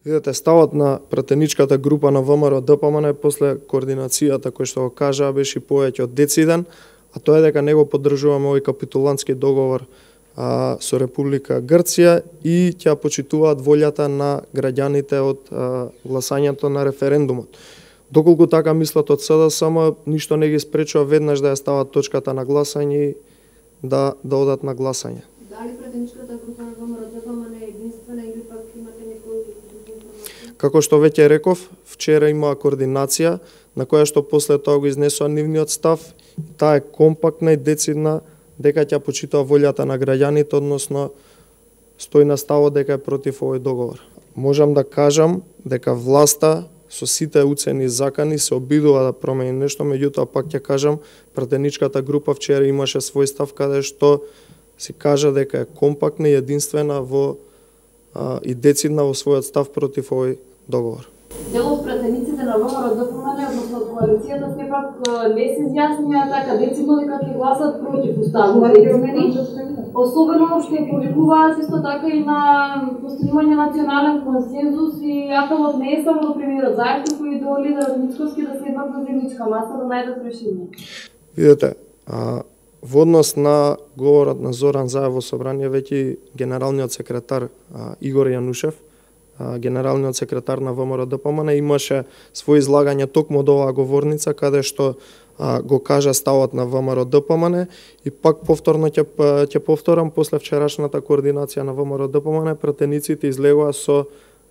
Видете, ставот на пратеничката група на ВМРО-ДПМН после координацијата кој што го кажаа беше повеќе од дециден, а тоа е дека него поддржуваме овој капитулантски договор со Република Грција и ќе почитуваат волјата на граѓаните од гласањето на референдумот. Доколку така мислат од СДСМ, ништо не ги спречува веднаш да ја стават точката на гласање и да одат на гласање. Дали пратеничката група на ВМРО-ДПМН е единствена или пак имате некои други информации? Како што веќе реков, вчера имаа координација на која што после тоа го изнесоа нивниот став. Таа е компактна и децидна дека ќе почитува волјата на граѓаните, односно стои на ставот дека е против овој договор. Можам да кажам дека власта со сите уцени закани се обидува да промени нешто, меѓутоа пак ќе кажам, пратеничката група вчера имаше свој став каде што се кажа дека е компактна и единствена и децидна во својот став против овој договор. Дел од пратениците на ВМРО-ДПМН, односно од коалицијата, сепак не се изјаснија така децидно дека ќе гласат против уставните измени, особено што повикуваат исто така и на постигнување национален консензус и апелот не е само до премиерот Заев, туку и до лидерот Мицковски да седнат на заедничка маса да најдат решение. Видете, во однос на говорот на Зоран Заев во собрание, веќе генералниот секретар Игор Јанушев, генералниот секретар на ВМРО-ДПМН, имаше свој излагање токму од оваа говорница, каде што го кажа ставот на ВМРО-ДПМН и пак повторно ќе повторам, после вчерашната координација на ВМРО-ДПМН, пратениците излегоа со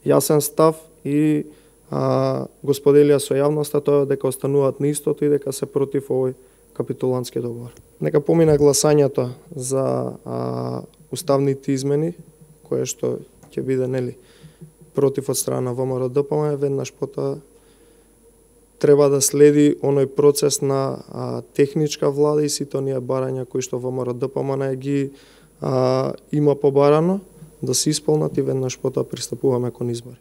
јасен став и го споделија со јавноста тоа дека остануваат на истото и дека се против овој капитулантски договор. Нека помине гласањето за уставните измени, кое што ќе биде против од страна на ВМРО-ДПМН, веднаш потоа треба да следи оној процес на техничка влада и сите оние барања кои што ВМРО-ДПМН ги има побарано да се исполнат и веднаш потоа пристапуваме кон избори.